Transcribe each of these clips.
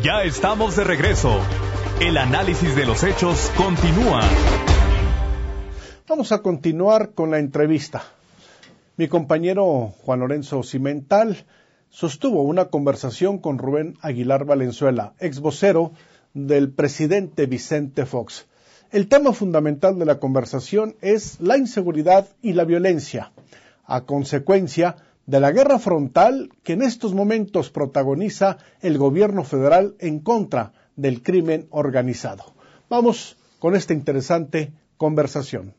Ya estamos de regreso. El análisis de los hechos continúa. Vamos a continuar con la entrevista. Mi compañero Juan Lorenzo Cimental sostuvo una conversación con Rubén Aguilar Valenzuela, ex vocero del presidente Vicente Fox. El tema fundamental de la conversación es la inseguridad y la violencia, a consecuencia de la guerra frontal que en estos momentos protagoniza el gobierno federal en contra del crimen organizado. Vamos con esta interesante conversación.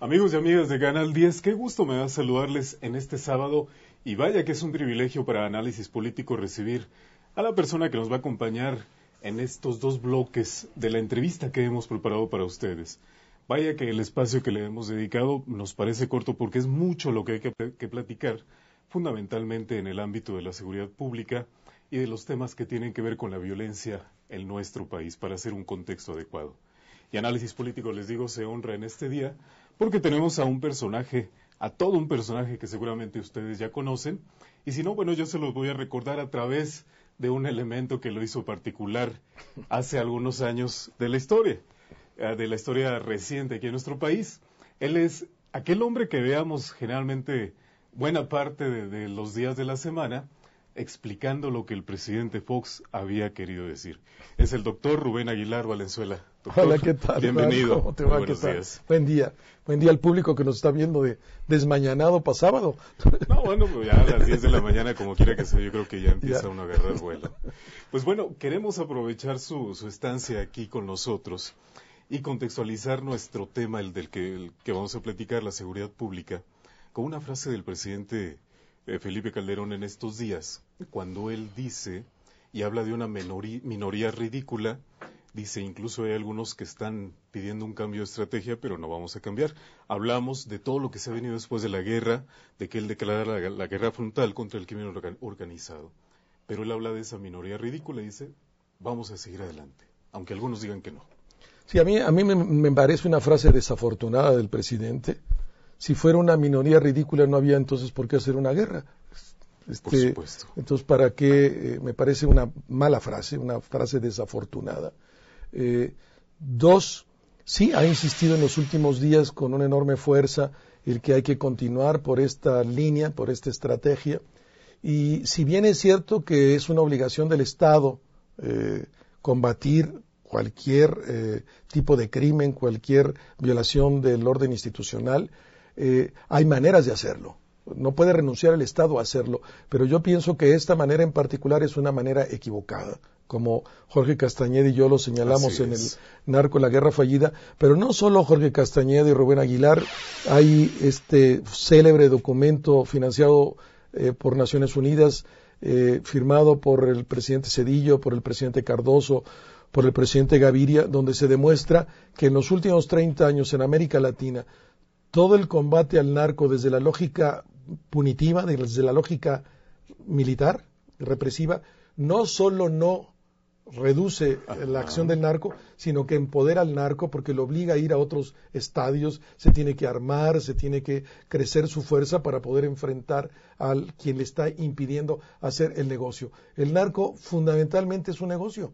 Amigos y amigas de Canal 10, qué gusto me da saludarles en este sábado y vaya que es un privilegio para Análisis Político recibir a la persona que nos va a acompañar en estos dos bloques de la entrevista que hemos preparado para ustedes. Vaya que el espacio que le hemos dedicado nos parece corto porque es mucho lo que hay que platicar, fundamentalmente en el ámbito de la seguridad pública y de los temas que tienen que ver con la violencia en nuestro país, para hacer un contexto adecuado. Y Análisis Político, les digo, se honra en este día porque tenemos a todo un personaje que seguramente ustedes ya conocen, y si no, bueno, yo se los voy a recordar a través de un elemento que lo hizo particular hace algunos años de la historia reciente aquí en nuestro país. Él es aquel hombre que veamos generalmente buena parte de los días de la semana explicando lo que el presidente Fox había querido decir. Es el doctor Rubén Aguilar Valenzuela. Doctor, hola, ¿qué tal? Bienvenido. ¿Cómo te va? Buenos días. Buen día al público que nos está viendo de desmañanado para sábado. No, bueno, pues ya a las 10 de la mañana, como quiera que sea, yo creo que ya empieza uno a agarrar vuelo. Pues bueno, queremos aprovechar su estancia aquí con nosotros y contextualizar nuestro tema, el que vamos a platicar, la seguridad pública, con una frase del presidente Felipe Calderón en estos días, cuando él dice y habla de una minoría ridícula. Dice, incluso hay algunos que están pidiendo un cambio de estrategia, pero no vamos a cambiar. Hablamos de todo lo que se ha venido después de la guerra, de que él declara la guerra frontal contra el crimen organizado. Pero él habla de esa minoría ridícula y dice, vamos a seguir adelante, aunque algunos digan que no. Sí, a mí me parece una frase desafortunada del presidente. Si fuera una minoría ridícula, no había entonces por qué hacer una guerra. Por supuesto. Entonces, ¿para qué? Me parece una mala frase, una frase desafortunada. Dos, sí, ha insistido en los últimos días con una enorme fuerza el que hay que continuar por esta línea, por esta estrategia. Y si bien es cierto que es una obligación del Estado combatir cualquier tipo de crimen, cualquier violación del orden institucional, hay maneras de hacerlo. No puede renunciar el Estado a hacerlo, pero yo pienso que esta manera en particular es una manera equivocada, como Jorge Castañeda y yo lo señalamos en el Narco, la guerra fallida, pero no solo Jorge Castañeda y Rubén Aguilar, hay este célebre documento financiado por Naciones Unidas, firmado por el presidente Zedillo, por el presidente Cardoso, por el presidente Gaviria, donde se demuestra que en los últimos 30 años en América Latina, todo el combate al narco desde la lógica punitiva, desde la lógica militar, represiva, no solo no reduce la acción del narco, sino que empodera al narco porque lo obliga a ir a otros estadios, se tiene que armar, se tiene que crecer su fuerza para poder enfrentar al quien le está impidiendo hacer el negocio. El narco fundamentalmente es un negocio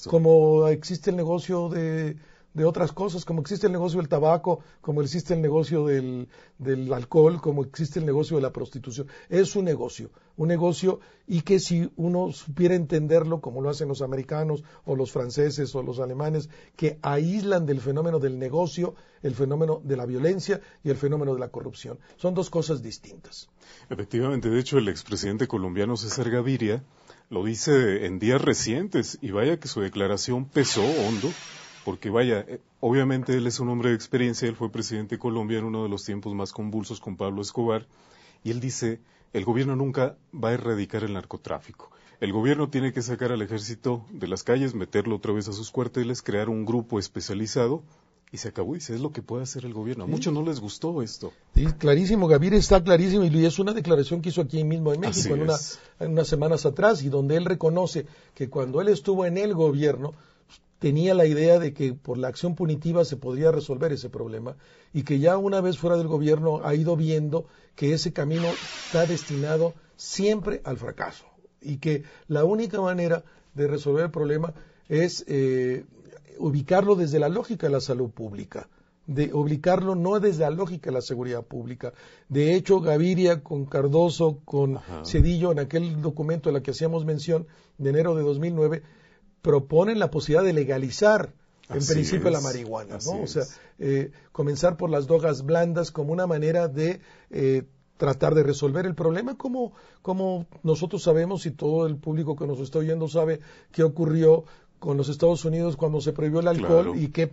como existe el negocio de otras cosas, como existe el negocio del tabaco, como existe el negocio del alcohol, como existe el negocio de la prostitución. Es un negocio y que si uno supiera entenderlo, como lo hacen los americanos o los franceses o los alemanes, que aíslan del fenómeno del negocio, el fenómeno de la violencia y el fenómeno de la corrupción. Son dos cosas distintas. Efectivamente, de hecho el expresidente colombiano César Gaviria lo dice en días recientes y vaya que su declaración pesó hondo. Porque vaya, obviamente él es un hombre de experiencia, él fue presidente de Colombia en uno de los tiempos más convulsos con Pablo Escobar, y él dice, el gobierno nunca va a erradicar el narcotráfico. El gobierno tiene que sacar al ejército de las calles, meterlo otra vez a sus cuarteles, crear un grupo especializado, y se acabó. Dice, es lo que puede hacer el gobierno. A muchos no les gustó esto. Sí, clarísimo, Gaviria está clarísimo, y es una declaración que hizo aquí mismo en México en unas semanas atrás, y donde él reconoce que cuando él estuvo en el gobierno, tenía la idea de que por la acción punitiva se podría resolver ese problema y que ya una vez fuera del gobierno ha ido viendo que ese camino está destinado siempre al fracaso y que la única manera de resolver el problema es ubicarlo desde la lógica de la salud pública, de ubicarlo no desde la lógica de la seguridad pública. De hecho, Gaviria con Cardoso, con Zedillo, en aquel documento en el que hacíamos mención de enero de 2009, proponen la posibilidad de legalizar en principio la marihuana, ¿no? O sea, comenzar por las drogas blandas como una manera de tratar de resolver el problema, como nosotros sabemos y todo el público que nos está oyendo sabe qué ocurrió con los Estados Unidos cuando se prohibió el alcohol, claro, y qué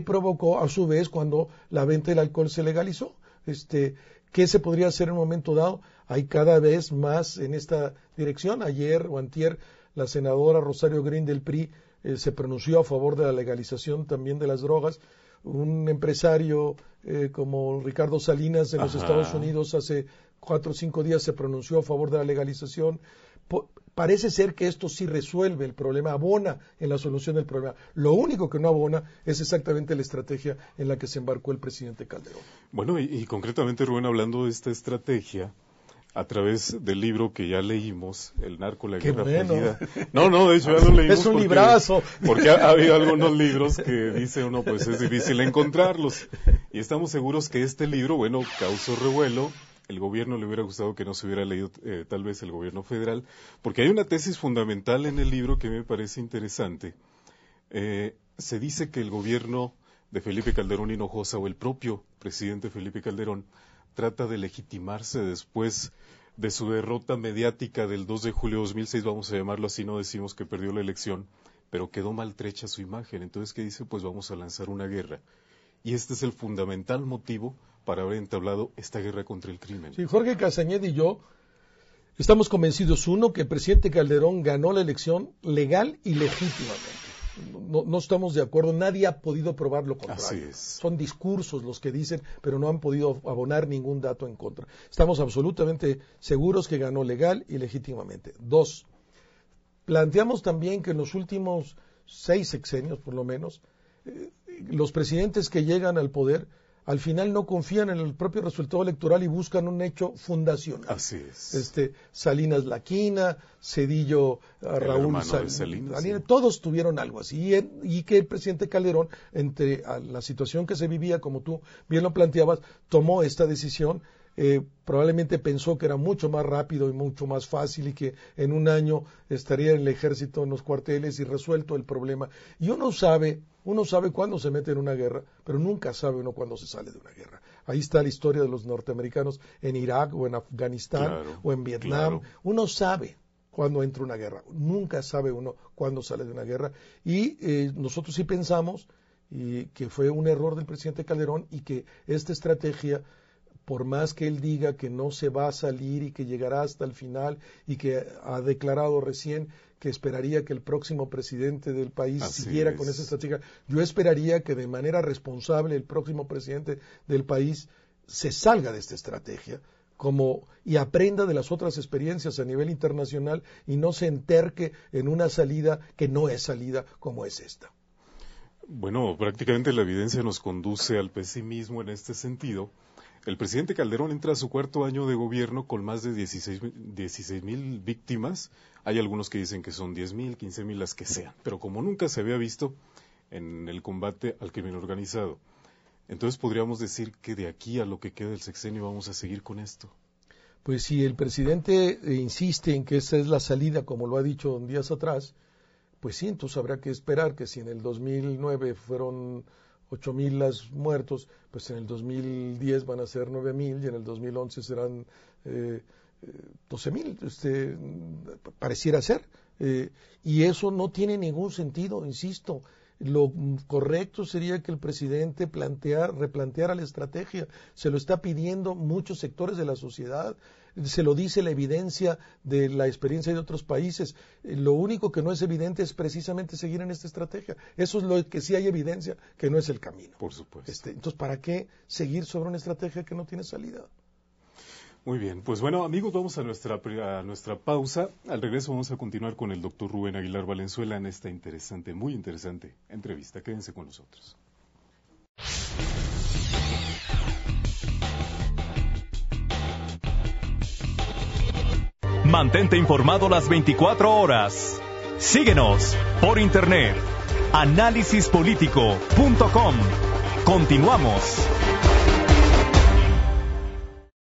provocó a su vez cuando la venta del alcohol se legalizó. ¿Qué se podría hacer en un momento dado? Hay cada vez más en esta dirección. Ayer o antier la senadora Rosario Green del PRI se pronunció a favor de la legalización también de las drogas. Un empresario como Ricardo Salinas de los Estados Unidos hace 4 o 5 días se pronunció a favor de la legalización. Parece ser que esto sí resuelve el problema, abona en la solución del problema. Lo único que no abona es exactamente la estrategia en la que se embarcó el presidente Calderón. Bueno, y concretamente, Rubén, hablando de esta estrategia, a través del libro que ya leímos, El narco, la guerra fallida. No, de hecho ya lo leímos. Es un librazo. Porque ha habido algunos libros que dice uno, pues es difícil encontrarlos. Y estamos seguros que este libro, bueno, causó revuelo. El gobierno le hubiera gustado que no se hubiera leído, tal vez el gobierno federal, porque hay una tesis fundamental en el libro que me parece interesante. Se dice que el gobierno de Felipe Calderón Hinojosa, o el propio presidente Felipe Calderón, trata de legitimarse después de su derrota mediática del 2 de julio de 2006, vamos a llamarlo así, no decimos que perdió la elección, pero quedó maltrecha su imagen. Entonces, ¿qué dice? Pues vamos a lanzar una guerra. Y este es el fundamental motivo para haber entablado esta guerra contra el crimen. Sí, Jorge Castañeda y yo estamos convencidos, uno, que el presidente Calderón ganó la elección legal y legítimamente. No estamos de acuerdo, nadie ha podido probar lo contrario. Así es. Son discursos los que dicen, pero no han podido abonar ningún dato en contra. Estamos absolutamente seguros que ganó legal y legítimamente. 2, planteamos también que en los últimos 6 sexenios, por lo menos, los presidentes que llegan al poder al final no confían en el propio resultado electoral y buscan un hecho fundacional. Así es. Salinas Laquina, Zedillo, Raúl Salinas, sí. Todos tuvieron algo así. Y que el presidente Calderón, entre la situación que se vivía, como tú bien lo planteabas, tomó esta decisión. Probablemente pensó que era mucho más rápido y mucho más fácil y que en un año estaría el ejército en los cuarteles y resuelto el problema. Y uno sabe cuándo se mete en una guerra, pero nunca sabe uno cuándo se sale de una guerra. Ahí está la historia de los norteamericanos en Irak o en Afganistán, claro, o en Vietnam. Claro. Uno sabe cuándo entra una guerra, nunca sabe uno cuándo sale de una guerra. Y nosotros sí pensamos que fue un error del presidente Calderón y que esta estrategia, por más que él diga que no se va a salir y que llegará hasta el final y que ha declarado recién que esperaría que el próximo presidente del país siguiera con esa estrategia, yo esperaría que de manera responsable el próximo presidente del país se salga de esta estrategia y aprenda de las otras experiencias a nivel internacional y no se enterque en una salida que no es salida como es esta. Bueno, prácticamente la evidencia nos conduce al pesimismo en este sentido. El presidente Calderón entra a su 4º año de gobierno con más de 16,000 víctimas. Hay algunos que dicen que son 10,000, 15,000, las que sean. Pero como nunca se había visto en el combate al crimen organizado. Entonces podríamos decir que de aquí a lo que queda del sexenio vamos a seguir con esto. Pues si el presidente insiste en que esa es la salida, como lo ha dicho días atrás, pues sí, entonces habrá que esperar que si en el 2009 fueron 8,000 los muertos, pues en el 2010 van a ser 9,000 y en el 2011 serán 12,000, pareciera ser. Y eso no tiene ningún sentido, insisto. Lo correcto sería que el presidente replanteara la estrategia. Se lo está pidiendo muchos sectores de la sociedad. Se lo dice la evidencia de la experiencia de otros países. Lo único que no es evidente es precisamente seguir en esta estrategia. Eso es lo que sí hay evidencia, que no es el camino. Por supuesto. Entonces, ¿para qué seguir sobre una estrategia que no tiene salida? Muy bien, pues bueno, amigos, vamos a nuestra pausa. Al regreso vamos a continuar con el doctor Rubén Aguilar Valenzuela en esta interesante, muy interesante entrevista. Quédense con nosotros. Mantente informado las 24 horas. Síguenos por internet. Análisispolitico.com. Continuamos.